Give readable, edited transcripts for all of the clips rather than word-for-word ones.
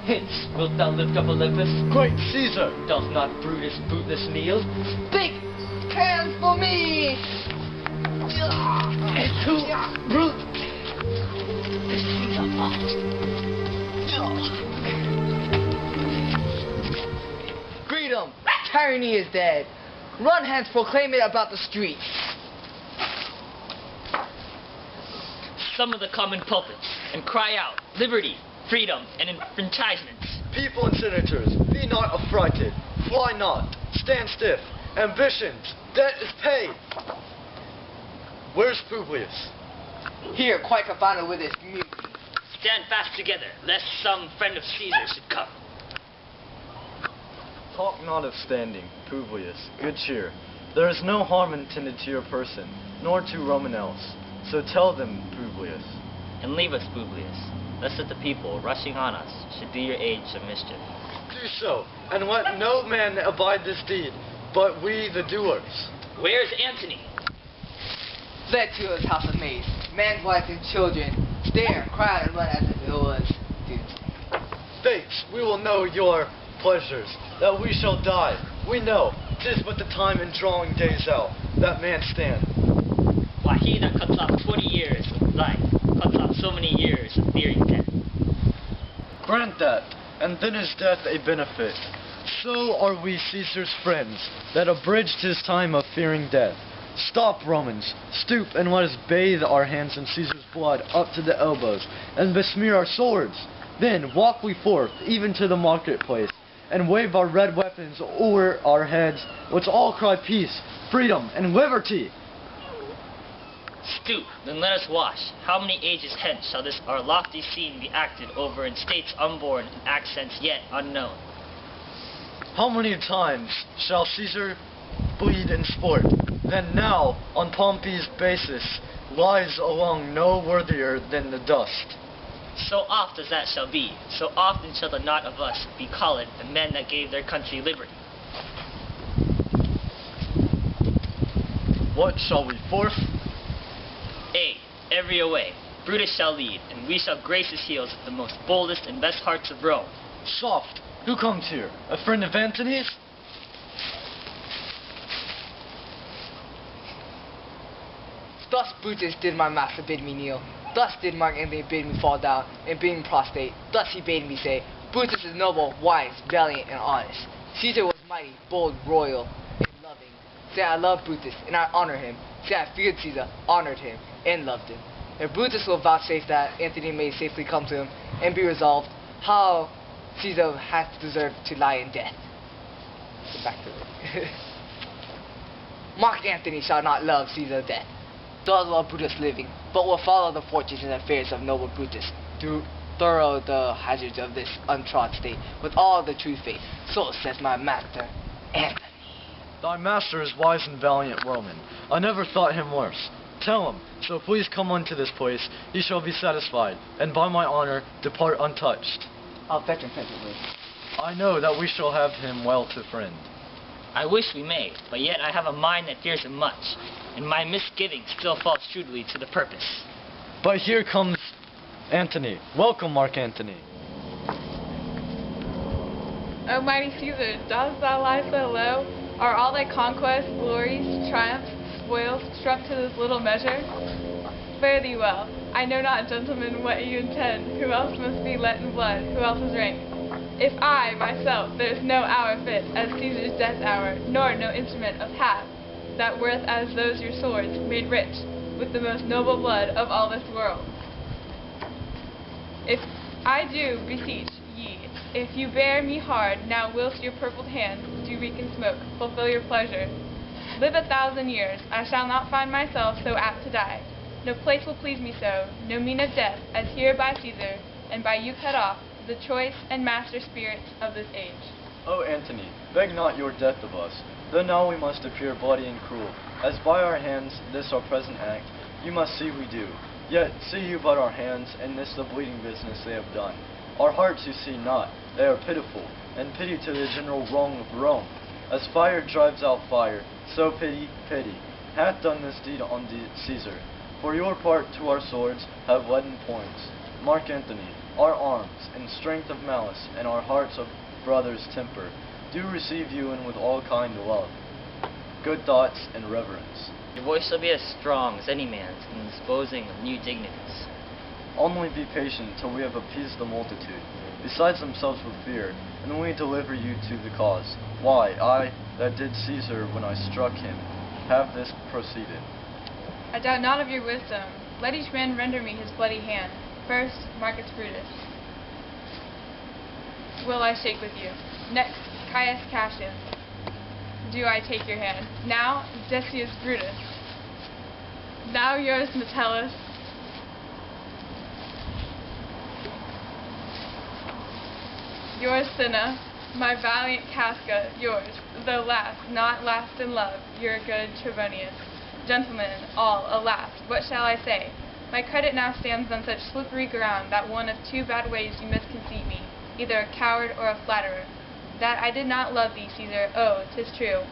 Hence, wilt thou lift up Olympus? Great Caesar! Doth not Brutus bootless kneel? Big hands for me! Freedom! Tyranny is dead. Run hence, proclaim it about the streets. Summon the common pulpits, and cry out, liberty, freedom, and enfranchisements. People and senators, be not affrighted. Fly not. Stand stiff. Ambitions. Debt is paid. Where's Publius? Here, quite confounded with his mutiny. Stand fast together, lest some friend of Caesar should come. Talk not of standing, Publius. Good cheer. There is no harm intended to your person, nor to Roman else. So tell them, Publius. And leave us, Publius, lest that the people, rushing on us, should do your age some mischief. Do so, and let no man abide this deed, but we the doers. Where's Antony? Fled to his house of maids, man's wife and children, stare, cry, and run as if it was doomsday. Fates, we will know your pleasures, that we shall die. We know, 'tis but the time in drawing days out, that man stand. Why, he that cuts off 20 years of life, cuts off so many years of fearing death. Grant that, and then is death a benefit. So are we Caesar's friends, that abridged his time of fearing death. Stop, Romans, stoop and let us bathe our hands in Caesar's blood up to the elbows, and besmear our swords. Then walk we forth, even to the marketplace, and wave our red weapons o'er our heads, which all cry peace, freedom, and liberty. Stoop, then let us wash. How many ages hence shall this our lofty scene be acted over in states unborn and accents yet unknown? How many times shall Caesar bleed in sport? Then now, on Pompey's basis, lies along no worthier than the dust. So oft as that shall be, so often shall the not of us be called the men that gave their country liberty. What shall we forth? Ay, every away. Brutus shall lead, and we shall grace his heels with the most boldest and best hearts of Rome. Soft, who comes here? A friend of Antony's? Thus Brutus did my master bid me kneel. Thus did Mark Antony bid me fall down and bid me prostrate. Thus he bade me say, Brutus is noble, wise, valiant, and honest. Caesar was mighty, bold, royal, and loving. Say I love Brutus, and I honor him. Say I feared Caesar, honored him, and loved him. If Brutus will vouchsafe that Antony may safely come to him, and be resolved, how Caesar hath deserved to lie in death. Get back to it. Mark Antony shall not love Caesar's death. Does love Brutus living, but will follow the fortunes and affairs of noble Brutus, to thorough the hazards of this untrod state, with all the true faith. So says my master, Antony. Thy master is wise and valiant Roman. I never thought him worse. Tell him, so please come unto this place, he shall be satisfied, and by my honor depart untouched. I'll fetch him presently. I know that we shall have him well to friend. I wish we may, but yet I have a mind that fears him much, and my misgiving still falls shrewdly to the purpose. But here comes Antony. Welcome, Mark Antony. O mighty Caesar, dost thou lie so low? Are all thy conquests, glories, triumphs, spoils shrunk to this little measure? Fare thee well. I know not, gentlemen, what you intend. Who else must be let in blood? Who else's rank? If I, myself, there is no hour fit as Caesar's death hour, nor no instrument of hath that worth as those your swords, made rich with the most noble blood of all this world. If I do beseech ye, if you bear me hard, now whilst your purpled hands do reek in smoke, fulfill your pleasure. Live 1,000 years, I shall not find myself so apt to die. No place will please me so, no mean of death, as here by Caesar, and by you cut off, the choice and master spirits of this age. O Antony, beg not your death of us, though now we must appear bloody and cruel, as by our hands this our present act, you must see we do. Yet see you but our hands, and this the bleeding business they have done. Our hearts you see not, they are pitiful, and pity to the general wrong of Rome. As fire drives out fire, so pity, pity, hath done this deed on Caesar. For your part to our swords have leaden points. Mark Antony, our arms in strength of malice, and our hearts of brothers' temper, do receive you in with all kind love, good thoughts, and reverence. Your voice shall be as strong as any man's in disposing of new dignities. Only be patient till we have appeased the multitude, besides themselves with fear, and then we deliver you to the cause. Why, I, that did Caesar when I struck him, have this proceeded. I doubt not of your wisdom. Let each man render me his bloody hand. First, Marcus Brutus. Will I shake with you. Next, Caius Cassius. Do I take your hand. Now, Decius Brutus. Now yours, Metellus. Yours, Cinna. My valiant Casca, yours. Though last, not last in love, your good Trebonius. Gentlemen, all, alas, what shall I say? My credit now stands on such slippery ground that one of two bad ways you misconceive me, either a coward or a flatterer. That I did not love thee, Caesar, oh, 'tis true.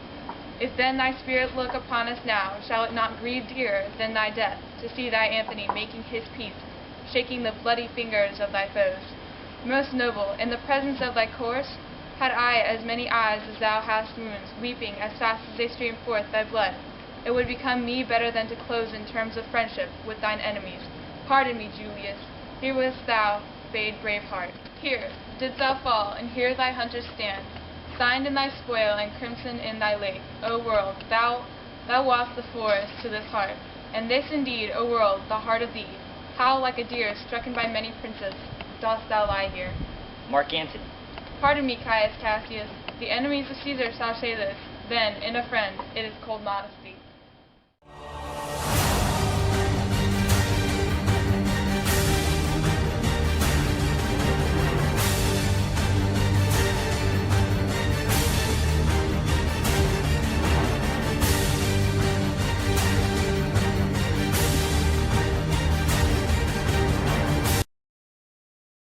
If then thy spirit look upon us now, shall it not grieve dearer than thy death, to see thy Antony making his peace, shaking the bloody fingers of thy foes? Most noble, in the presence of thy corse, had I as many eyes as thou hast wounds, weeping as fast as they stream forth thy blood, it would become me better than to close in terms of friendship with thine enemies. Pardon me, Julius. Here wast thou, bade brave heart. Here didst thou fall, and here thy hunters stand, signed in thy spoil and crimson in thy lake. O world, thou wast the forest to this heart, and this indeed, O world, the heart of thee. How, like a deer stricken by many princes, dost thou lie here? Mark Antony. Pardon me, Caius Cassius. The enemies of Caesar shall say this. Then, in a friend, it is cold modesty.